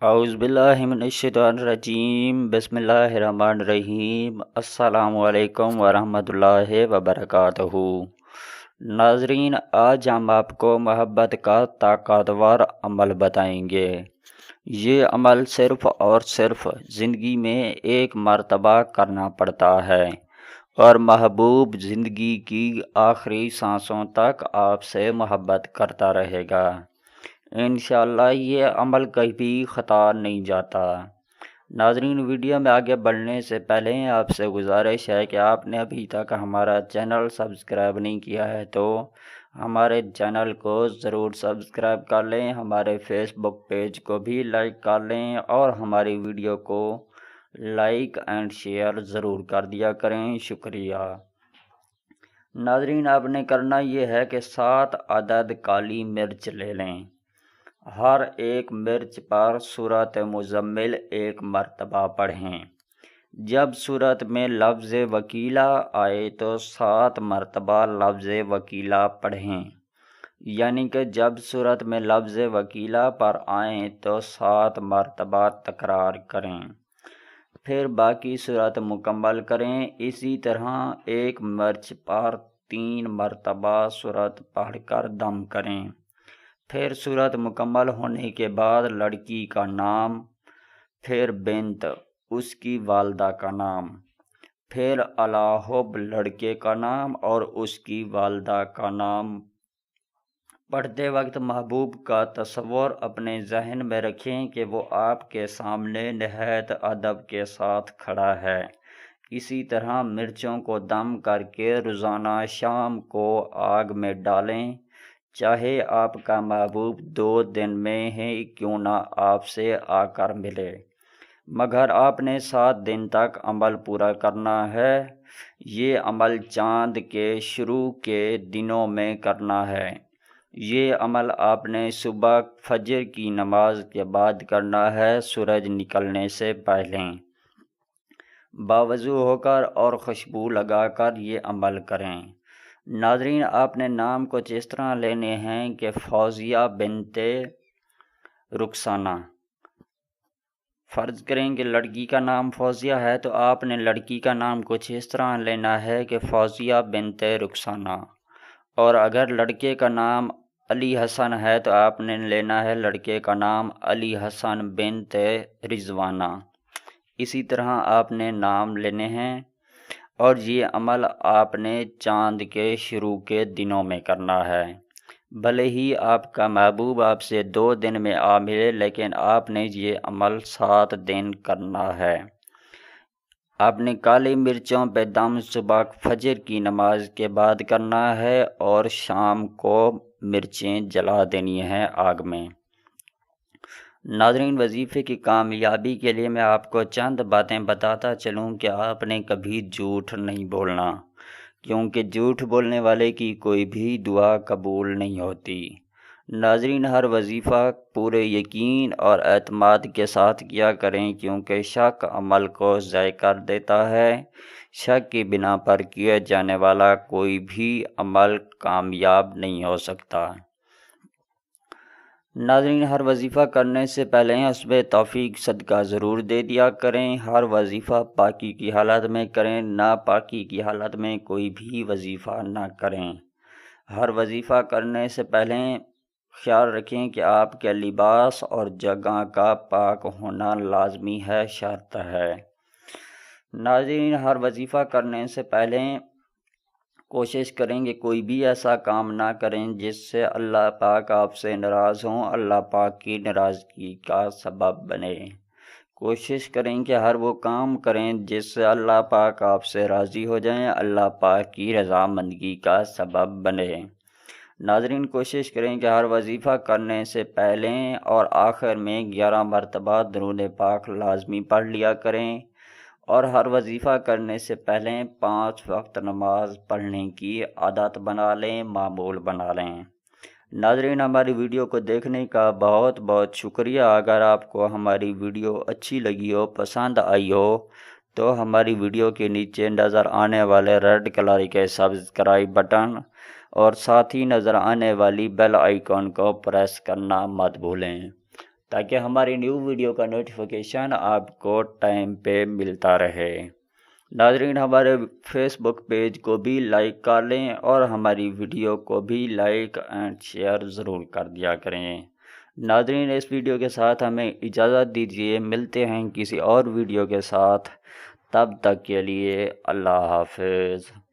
اعوذ باللہ من الشیطان الرجیم، بسم اللہ الرحمن الرحیم۔ السلام علیکم ورحمۃ اللہ وبرکاتہ۔ ناظرین، آج ہم آپ کو محبت کا طاقتور عمل بتائیں گے۔ یہ عمل صرف اور صرف زندگی میں ایک مرتبہ کرنا پڑتا ہے اور محبوب زندگی کی آخری سانسوں تک آپ سے محبت کرتا رہے گا۔ انشاءاللہ یہ عمل کبھی خطا نہیں جاتا۔ ناظرین، ویڈیو میں آگے بڑھنے سے پہلے آپ سے گزارش ہے کہ آپ نے ابھی تک ہمارا چینل سبسکرائب نہیں کیا ہے تو ہمارے چینل کو ضرور سبسکرائب کر لیں، ہمارے فیس بک پیج کو بھی لائک کر لیں اور ہماری ویڈیو کو لائک اینڈ شیئر ضرور کر دیا کریں۔ شکریہ۔ ناظرین، آپ نے کرنا یہ ہے کہ 7 عدد کالی مرچ لے لیں۔ ہر ایک مرچ پر سورۃ مزمل ایک مرتبہ پڑھیں۔ جب سورت میں لفظ وکیلا آئے تو 7 مرتبہ لفظ وکیلا پڑھیں، یعنی کہ جب سورت میں لفظ وکیلا پر آئیں تو 7 مرتبہ تکرار کریں، پھر باقی سورت مکمل کریں۔ اسی طرح ایک مرچ پر 3 مرتبہ سورت پڑھ کر دم کریں۔ پھر سورت مکمل ہونے کے بعد لڑکی کا نام، پھر بنت اس کی والدہ کا نام، پھر الاحب لڑکے کا نام اور اس کی والدہ کا نام۔ پڑھتے وقت محبوب کا تصور اپنے ذہن میں رکھیں کہ وہ آپ کے سامنے نہایت ادب کے ساتھ کھڑا ہے۔ اسی طرح مرچوں کو دم کر کے روزانہ شام کو آگ میں ڈالیں، چاہے آپ کا محبوب 2 دن میں ہی کیوں نہ آپ سے آ کر ملے، مگر آپ نے 7 دن تک عمل پورا کرنا ہے۔ یہ عمل چاند کے شروع کے دنوں میں کرنا ہے۔ یہ عمل آپ نے صبح فجر کی نماز کے بعد کرنا ہے، سورج نکلنے سے پہلے۔ باوضو ہو کر اور خوشبو لگا کر یہ عمل کریں۔ ناظرین، آپ نے نام کچھ اس طرح لینے ہیں کہ فوزیہ بنت رخسانہ۔ فرض کریں کہ لڑکی کا نام فوزیہ ہے تو آپ نے لڑکی کا نام کچھ اس طرح لینا ہے کہ فوزیہ بنت رخسانہ، اور اگر لڑکے کا نام علی حسن ہے تو آپ نے لینا ہے لڑکے کا نام علی حسن بنت رضوانہ۔ اسی طرح آپ نے نام لینے ہیں، اور یہ عمل آپ نے چاند کے شروع کے دنوں میں کرنا ہے۔ بھلے ہی آپ کا محبوب آپ سے 2 دن میں آ ملے، لیکن آپ نے یہ عمل 7 دن کرنا ہے۔ آپ نے کالی مرچوں پہ دم صبح فجر کی نماز کے بعد کرنا ہے اور شام کو مرچیں جلا دینی ہیں آگ میں۔ ناظرین، وظیفے کی کامیابی کے لیے میں آپ کو چند باتیں بتاتا چلوں کہ آپ نے کبھی جھوٹ نہیں بولنا، کیونکہ جھوٹ بولنے والے کی کوئی بھی دعا قبول نہیں ہوتی۔ ناظرین، ہر وظیفہ پورے یقین اور اعتماد کے ساتھ کیا کریں، کیونکہ شک عمل کو ضائع کر دیتا ہے۔ شک کی بنا پر کیا جانے والا کوئی بھی عمل کامیاب نہیں ہو سکتا۔ ناظرین، ہر وظیفہ کرنے سے پہلے حسب توفیق صدقہ ضرور دے دیا کریں۔ ہر وظیفہ پاکی کی حالت میں کریں، ناپاکی کی حالت میں کوئی بھی وظیفہ نہ کریں۔ ہر وظیفہ کرنے سے پہلے خیال رکھیں کہ آپ کے لباس اور جگہ کا پاک ہونا لازمی ہے، شرط ہے۔ ناظرین، ہر وظیفہ کرنے سے پہلے کوشش کریں کہ کوئی بھی ایسا کام نہ کریں جس سے اللہ پاک آپ سے ناراض ہوں، اللہ پاک کی ناراضگی کا سبب بنے۔ کوشش کریں کہ ہر وہ کام کریں جس سے اللہ پاک آپ سے راضی ہو جائیں، اللہ پاک کی رضامندگی کا سبب بنے۔ ناظرین، کوشش کریں کہ ہر وظیفہ کرنے سے پہلے اور آخر میں 11 مرتبہ درود پاک لازمی پڑھ لیا کریں، اور ہر وظیفہ کرنے سے پہلے 5 وقت نماز پڑھنے کی عادت بنا لیں، معمول بنا لیں۔ ناظرین، ہماری ویڈیو کو دیکھنے کا بہت بہت شکریہ۔ اگر آپ کو ہماری ویڈیو اچھی لگی ہو، پسند آئی ہو، تو ہماری ویڈیو کے نیچے نظر آنے والے ریڈ کلر کے سبسکرائب بٹن اور ساتھ ہی نظر آنے والی بیل آئیکن کو پریس کرنا مت بھولیں، تاکہ ہماری نیو ویڈیو کا نوٹیفیکیشن آپ کو ٹائم پہ ملتا رہے۔ ناظرین، ہمارے فیس بک پیج کو بھی لائک کر لیں اور ہماری ویڈیو کو بھی لائک اینڈ شیئر ضرور کر دیا کریں۔ ناظرین، اس ویڈیو کے ساتھ ہمیں اجازت دیجیے، ملتے ہیں کسی اور ویڈیو کے ساتھ، تب تک کے لیے اللہ حافظ۔